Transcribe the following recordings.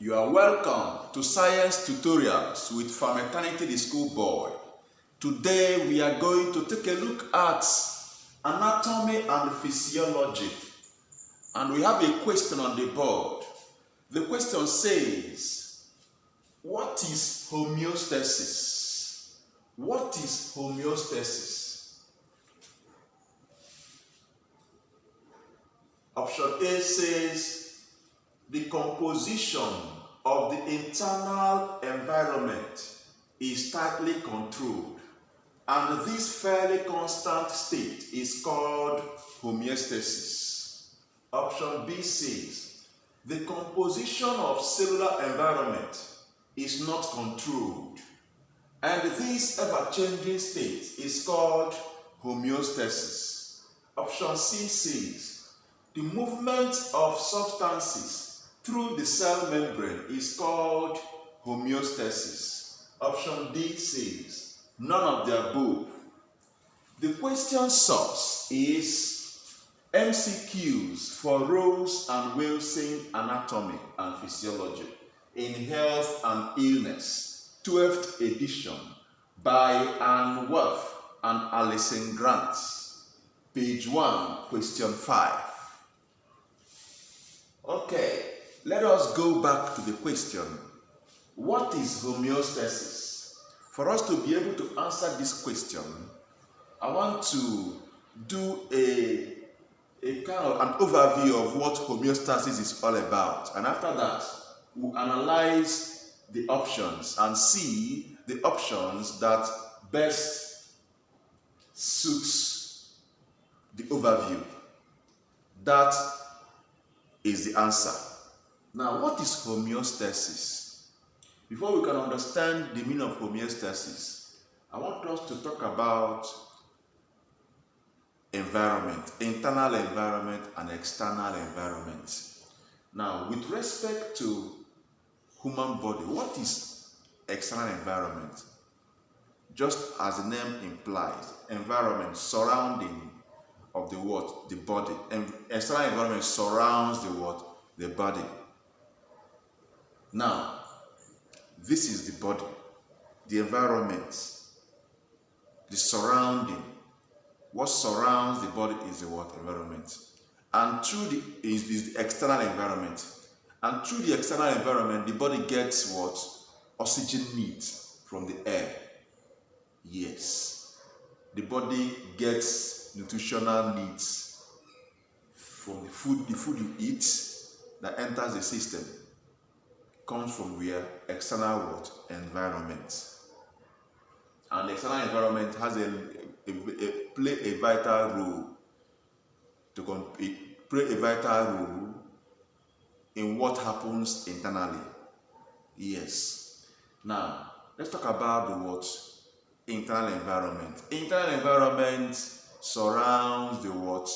You are welcome to Science Tutorials with PharmEternity the Schoolboy. Today we are going to take a look at anatomy and physiology. And we have a question on the board. The question says, what is homeostasis? What is homeostasis? Option A says, the composition of the internal environment is tightly controlled, and this fairly constant state is called homeostasis. Option B says, the composition of cellular environment is not controlled, and this ever-changing state is called homeostasis. Option C says, the movement of substances through the cell membrane is called homeostasis. Option D says, none of the above. The question source is MCQs for Rose and Wilson Anatomy and Physiology in Health and Illness, 12th edition by Ann Worth and Alison Grant. Page 1, question 5. Okay. Let us go back to the question, what is homeostasis? For us to be able to answer this question, I want to do a kind of an overview of what homeostasis is all about. And after that, we'll analyze the options and see the options that best suits the overview. That is the answer. Now, what is homeostasis? Before we can understand the meaning of homeostasis, I want us to talk about environment, internal environment and external environment. Now, with respect to human body, what is external environment? Just as the name implies, environment, surrounding of the what? The body. And external environment surrounds the what? The body. Now, this is the body, the environment, the surrounding. What surrounds the body is the what? Environment. And through the external environment. And through the external environment, the body gets what? Oxygen needs from the air. Yes. The body gets nutritional needs from the food you eat that enters the system. Comes from where? External what? Environment. And the external environment has play a vital role in what happens internally. Yes. Now, let's talk about the what? Internal environment. Internal environment surrounds the what?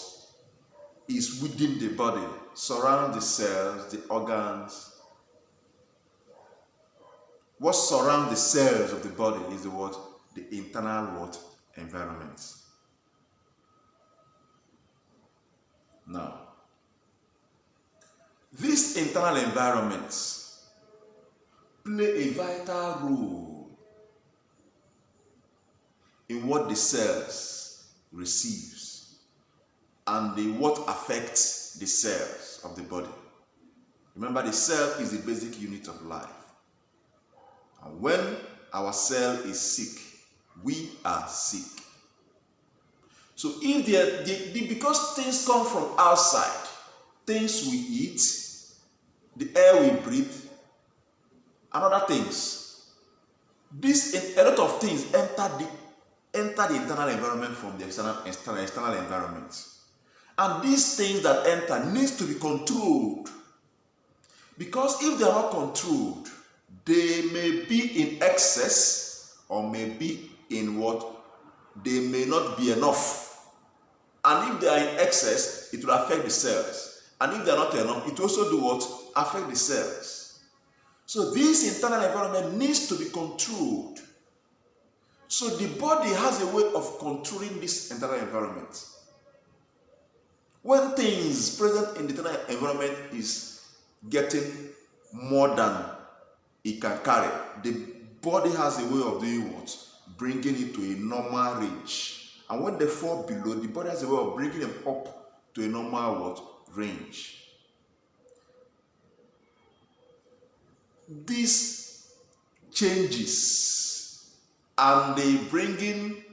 Is within the body, surrounds the cells, the organs. What surrounds the cells of the body is the what? The internal what? Environment. Now, these internal environments play a vital role in what the cells receives and what affects the cells of the body. Remember, the cell is the basic unit of life. And when our cell is sick, we are sick. So if because things come from outside, things we eat, the air we breathe, and other things, a lot of things enter the internal environment from the external environment. And these things that enter needs to be controlled. Because if they are not controlled, they may be in excess or may be in what? They may not be enough. And if they are in excess, it will affect the cells. And if they are not enough, it will also do what? Affect the cells. So this internal environment needs to be controlled. So the body has a way of controlling this internal environment. When things present in the internal environment is getting more than it can carry, the body has a way of doing what? Bringing it to a normal range. And when they fall below, the body has a way of bringing them up to a normal what? Range. These changes and they bring in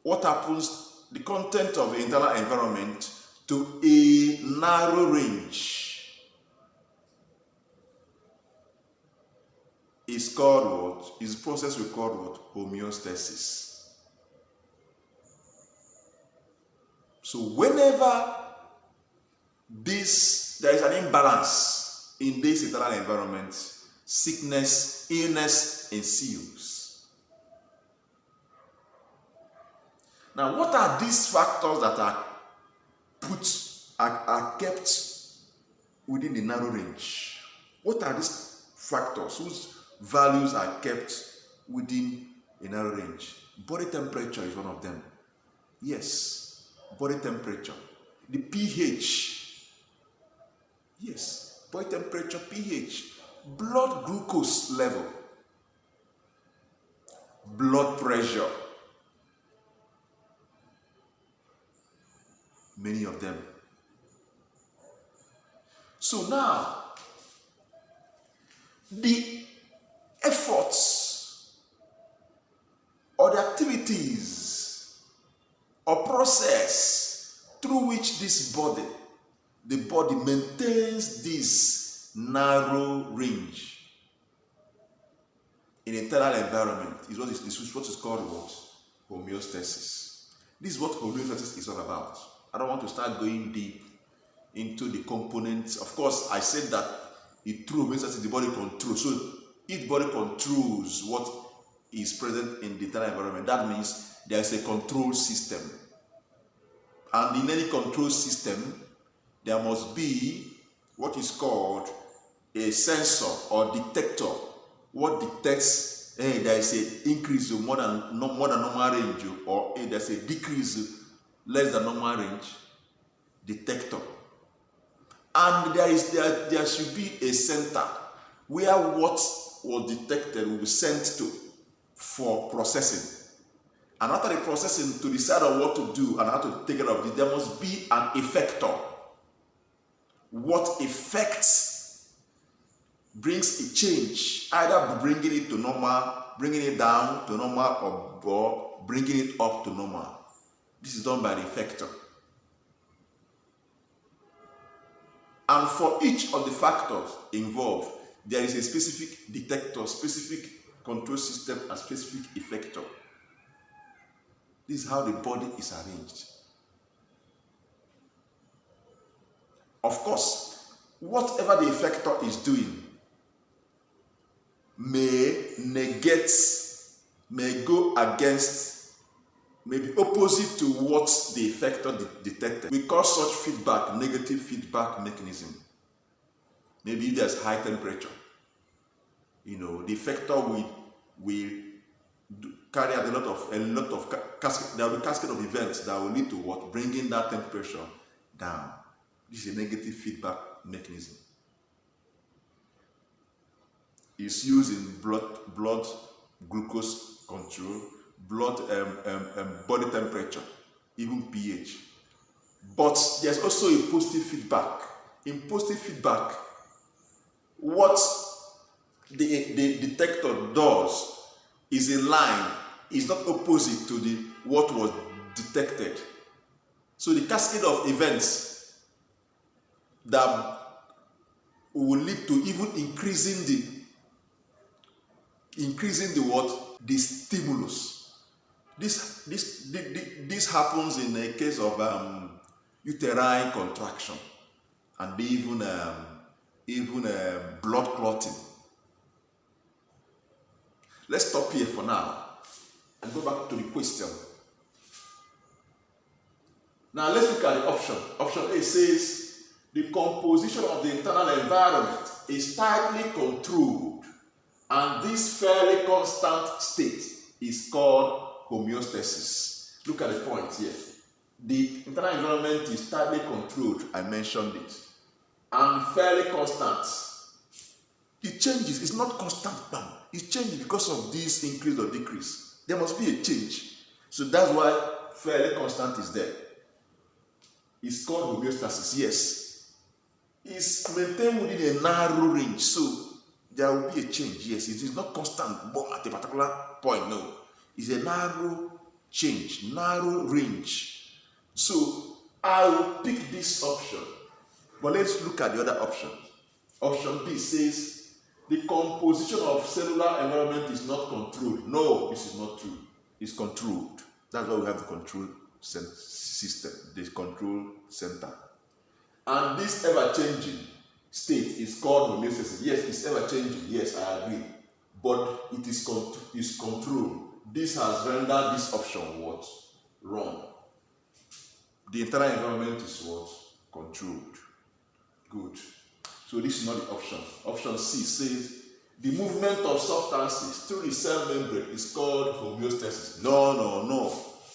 what happens, the content of the internal environment to a narrow range is called what? Is a process we call what? Homeostasis. So whenever there is an imbalance in this internal environment, sickness, illness ensues. Now, what are these factors that are kept within the narrow range? What are these factors whose values are kept within a narrow range? Body temperature is one of them. Yes, body temperature. The pH. Yes, body temperature, pH. Blood glucose level. Blood pressure. Many of them. So now, the efforts or the activities or process through which the body maintains this narrow range in internal environment is what is called what? Homeostasis. This is what homeostasis is all about. I don't want to start going deep into the components. Of course, I said that through homeostasis the body controls. So each body controls what is present in the internal environment. That means there is a control system. And in any control system, there must be what is called a sensor or detector. What detects there is an increase of more than normal range, or there's a decrease less than normal range, detector. And there should be a center where what was detected will be sent to for processing. And after the processing, to decide on what to do and how to take care of it, there must be an effector. What effects brings a change, either bringing it to normal, bringing it down to normal, or bringing it up to normal. This is done by the effector. And for each of the factors involved, there is a specific detector, specific control system, and specific effector. This is how the body is arranged. Of course, whatever the effector is doing may go against, may be opposite to what the effector detected. We call such feedback negative feedback mechanism. Maybe if there's high temperature, the effector will carry out a lot of cascade. There will be cascade of events that will lead to what? Bringing that temperature down. This is a negative feedback mechanism. It's used in blood glucose control, body temperature, even pH. But there's also a positive feedback. In positive feedback, what the detector does is in line, is not opposite to what was detected. So the cascade of events that will lead to even increasing the stimulus. This happens in the case of uterine contraction and even blood clotting. Let's stop here for now and go back to the question. Now let's look at the option. Option A says the composition of the internal environment is tightly controlled, and this fairly constant state is called homeostasis. Look at the point here. The internal environment is tightly controlled, I mentioned it, and fairly constant. it changes. It's not constant, bam. It changes because of this increase or decrease. There must be a change. So that's why fairly constant is there. It's called homeostasis, yes. It's maintained within a narrow range. So there will be a change, yes. It is not constant, boom, at a particular point, no. It's a narrow change, narrow range. So I will pick this option. But let's look at the other option. Option B says the composition of cellular environment is not controlled. No, this is not true. It's controlled. That's why we have the control system, the control center. And this ever-changing state is called homeostasis. Yes, it's ever-changing. Yes, I agree. But it is controlled. This has rendered this option what? Wrong. The entire environment is what? Controlled. Good. So this is not the option. Option C says the movement of substances through the cell membrane is called homeostasis. No.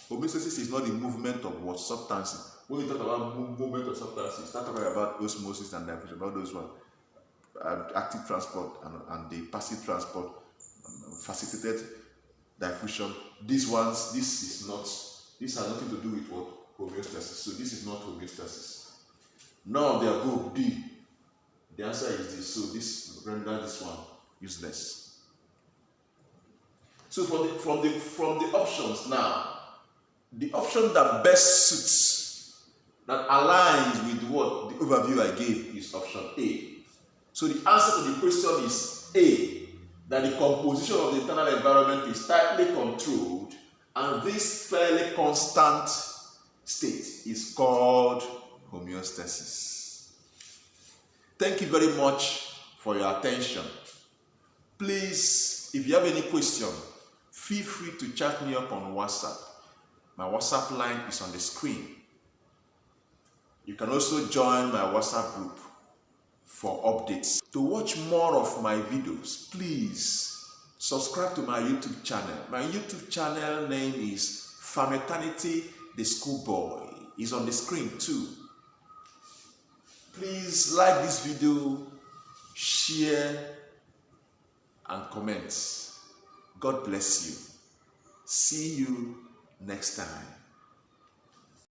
Homeostasis is not the movement of what? Substances. When we talk about movement of substances, start talking about osmosis and diffusion, about those ones. Active transport and the passive transport, facilitated diffusion. These ones, this has nothing to do with what? Homeostasis. So this is not homeostasis. Now they are both D. The answer is this. So this render this one useless. So from the options now, the option that best suits, that aligns with what the overview I gave is option A. So the answer to the question is A, that the composition of the internal environment is tightly controlled, and this fairly constant state is called homeostasis. Thank you very much for your attention. Please, if you have any question, feel free to chat me up on WhatsApp. My WhatsApp line is on the screen. You can also join my WhatsApp group for updates. To watch more of my videos, please subscribe to my YouTube channel. My YouTube channel name is PharmEternity, the SchoolBoy. It's on the screen too. Please like this video, share, and comment. God bless you. See you next time.